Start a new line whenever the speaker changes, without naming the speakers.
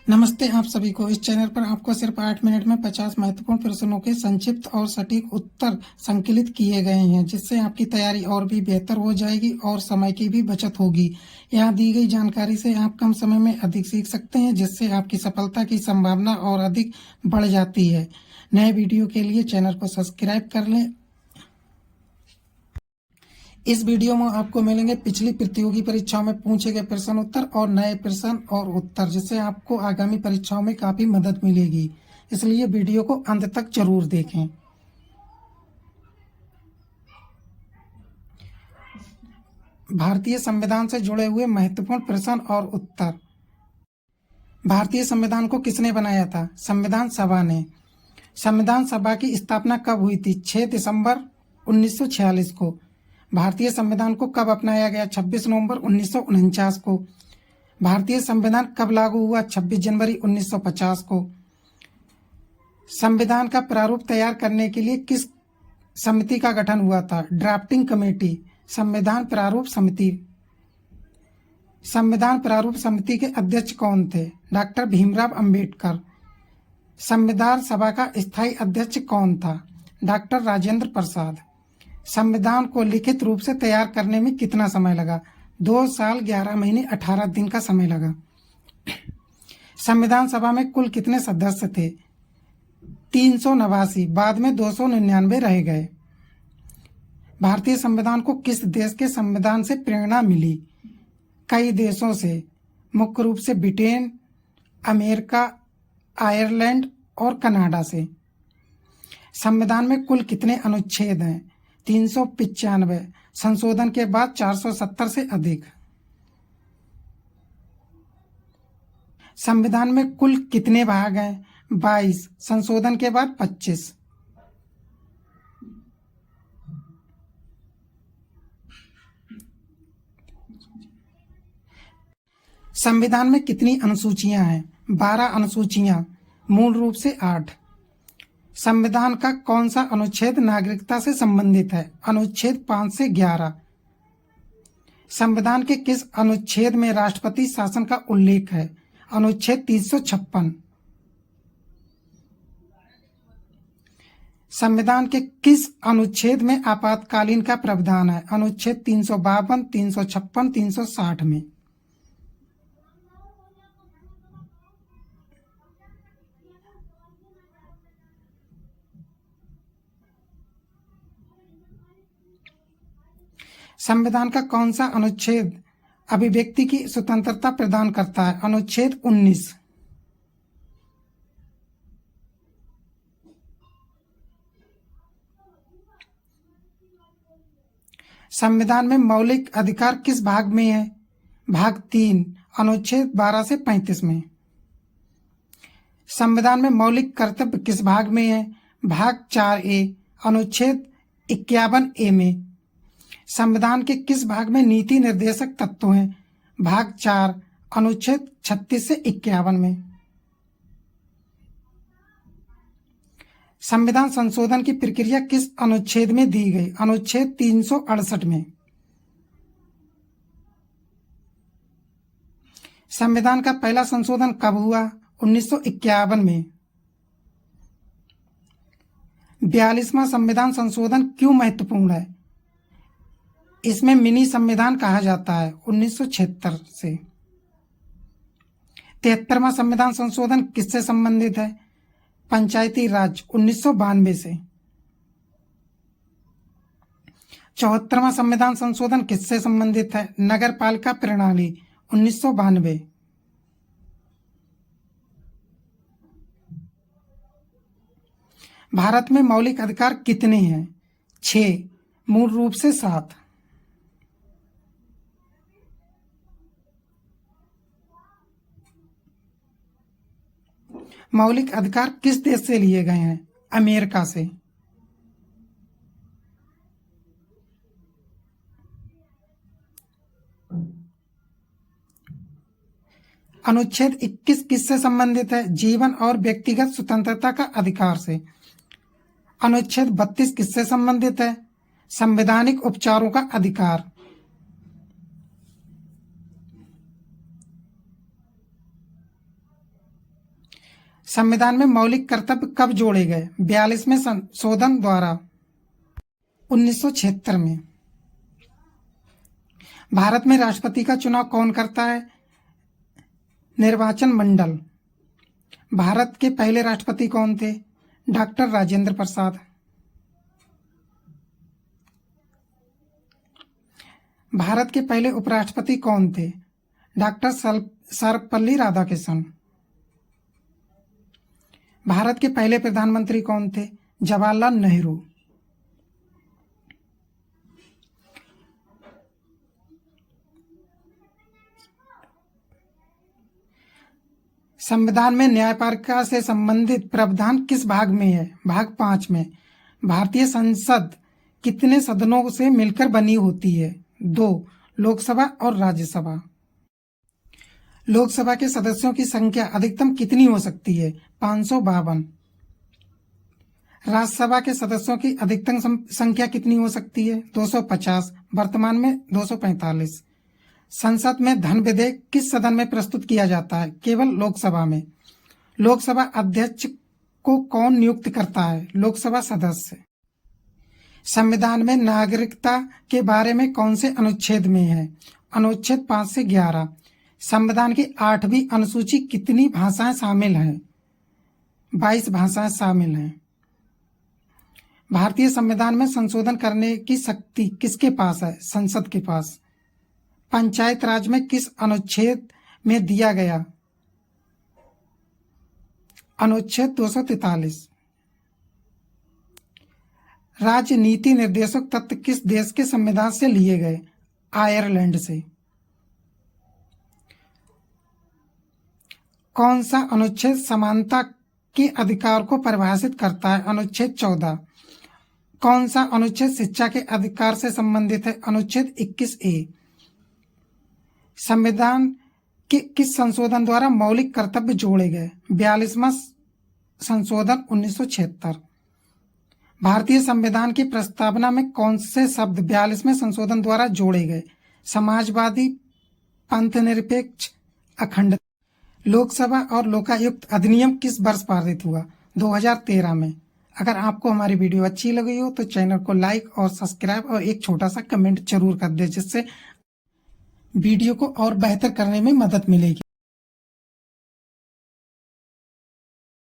नमस्ते आप सभी को। इस चैनल पर आपको सिर्फ 8 मिनट में 50 महत्वपूर्ण प्रश्नों के संक्षिप्त और सटीक उत्तर संकलित किए गए हैं, जिससे आपकी तैयारी और भी बेहतर हो जाएगी और समय की भी बचत होगी। यहाँ दी गई जानकारी से आप कम समय में अधिक सीख सकते हैं, जिससे आपकी सफलता की संभावना और अधिक बढ़ जाती है। नए वीडियो के लिए चैनल को सब्सक्राइब कर लें। इस वीडियो में आपको मिलेंगे पिछली प्रतियोगी परीक्षाओं में पूछे गए प्रश्न उत्तर और नए प्रश्न और उत्तर, जिससे आपको आगामी परीक्षाओं में काफी मदद मिलेगी। इसलिए वीडियो को अंत तक जरूर देखें। भारतीय संविधान से जुड़े हुए महत्वपूर्ण प्रश्न और उत्तर। भारतीय संविधान को किसने बनाया था? संविधान सभा ने। संविधान सभा की स्थापना कब हुई थी? 6 दिसंबर 1946 को। भारतीय संविधान को कब अपनाया गया? 26 नवंबर 1949 को। भारतीय संविधान कब लागू हुआ? 26 जनवरी 1950 को। संविधान का प्रारूप तैयार करने के लिए किस समिति का गठन हुआ था? Drafting committee. संविधान प्रारूप समिति। संविधान प्रारूप समिति के अध्यक्ष कौन थे? डॉक्टर भीमराव अंबेडकर। संविधान सभा का स्थायी अध्यक्ष कौन था? डॉक्टर राजेंद्र प्रसाद। संविधान को लिखित रूप से तैयार करने में कितना समय लगा? 2 साल 11 महीने 18 दिन का समय लगा। संविधान सभा में कुल कितने सदस्य थे? 389, बाद में 299 रह गए। भारतीय संविधान को किस देश के संविधान से प्रेरणा मिली? कई देशों से, मुख्य रूप से ब्रिटेन, अमेरिका, आयरलैंड और कनाडा से। संविधान में कुल कितने अनुच्छेद हैं? 395, संशोधन के बाद 470 से अधिक। संविधान में कुल कितने भाग हैं? 22, संशोधन के बाद 25। संविधान में कितनी अनुसूचियां हैं? 12 अनुसूचियां, मूल रूप से 8। संविधान का कौन सा अनुच्छेद नागरिकता से संबंधित है? अनुच्छेद 5 से 11। संविधान के किस अनुच्छेद में राष्ट्रपति शासन का उल्लेख है? अनुच्छेद 356। संविधान के किस अनुच्छेद में आपातकालीन का प्रावधान है? अनुच्छेद 352, 356, 360 में। संविधान का कौन सा अनुच्छेद अभिव्यक्ति की स्वतंत्रता प्रदान करता है? अनुच्छेद 19। संविधान में मौलिक अधिकार किस भाग में है? भाग 3, अनुच्छेद 12 से 35 में। संविधान में मौलिक कर्तव्य किस भाग में है? भाग 4A, अनुच्छेद 51A में। संविधान के किस भाग में नीति निर्देशक तत्व हैं? भाग 4, अनुच्छेद 36 से 51 में। संविधान संशोधन की प्रक्रिया किस अनुच्छेद में दी गई? अनुच्छेद 368 में। संविधान का पहला संशोधन कब हुआ? 1951 में। 42वां संविधान संशोधन क्यों महत्वपूर्ण है? इसमें मिनी संविधान कहा जाता है। 1976 से। 73वां संविधान संशोधन किससे संबंधित है? पंचायती राज, 1992 से। 74वां संविधान संशोधन किससे संबंधित है? नगर पालिका प्रणाली, 1992। भारत में मौलिक अधिकार कितने हैं? 6, मूल रूप से 7। मौलिक अधिकार किस देश से लिए गए हैं? अमेरिका से। अनुच्छेद 21 किससे संबंधित है? जीवन और व्यक्तिगत स्वतंत्रता का अधिकार से। अनुच्छेद 32 किससे संबंधित है? संवैधानिक उपचारों का अधिकार। संविधान में मौलिक कर्तव्य कब जोड़े गए? 42वें संशोधन द्वारा 1976 में। भारत में राष्ट्रपति का चुनाव कौन करता है? निर्वाचन मंडल। भारत के पहले राष्ट्रपति कौन थे? डॉक्टर राजेंद्र प्रसाद। भारत के पहले उपराष्ट्रपति कौन थे? डॉक्टर सर्वपल्ली राधाकृष्णन। भारत के पहले प्रधानमंत्री कौन थे? जवाहरलाल नेहरू। संविधान में न्यायपालिका से संबंधित प्रावधान किस भाग में है? भाग 5 में। भारतीय संसद कितने सदनों से मिलकर बनी होती है? 2, लोकसभा और राज्यसभा। लोकसभा के सदस्यों की संख्या अधिकतम कितनी हो सकती है? 552। राज्यसभा के सदस्यों की अधिकतम संख्या कितनी हो सकती है? 250, वर्तमान में 245। संसद में धन विधेयक किस सदन में प्रस्तुत किया जाता है? केवल लोकसभा में। लोकसभा अध्यक्ष को कौन नियुक्त करता है? लोकसभा सदस्य। संविधान में नागरिकता के बारे में कौन से अनुच्छेद में है? अनुच्छेद 5 से 11। संविधान की 8वीं अनुसूची कितनी भाषाएं शामिल हैं? 22 भाषाएं शामिल हैं। भारतीय संविधान में संशोधन करने की शक्ति किसके पास है? संसद के पास। पंचायत राज में किस अनुच्छेद में दिया गया? अनुच्छेद 243। राजनीति निर्देशक तत्व किस देश के संविधान से लिए गए? आयरलैंड से। कौन सा अनुच्छेद समानता के अधिकार को परिभाषित करता है? अनुच्छेद 14। कौन सा अनुच्छेद शिक्षा के अधिकार से संबंधित है? अनुच्छेद 21A। संविधान के किस संशोधन द्वारा मौलिक कर्तव्य जोड़े गए? 42वां संशोधन 1976। भारतीय संविधान की प्रस्तावना में कौन से शब्द 42वें संशोधन द्वारा जोड़े गए? समाजवादी, पंथनिरपेक्ष, अखंड। लोकसभा और लोकायुक्त अधिनियम किस वर्ष पारित हुआ? 2013 में। अगर आपको हमारी वीडियो अच्छी लगी हो तो चैनल को लाइक और सब्सक्राइब और एक छोटा सा कमेंट जरूर कर दे, जिससे वीडियो को और बेहतर करने में मदद मिलेगी।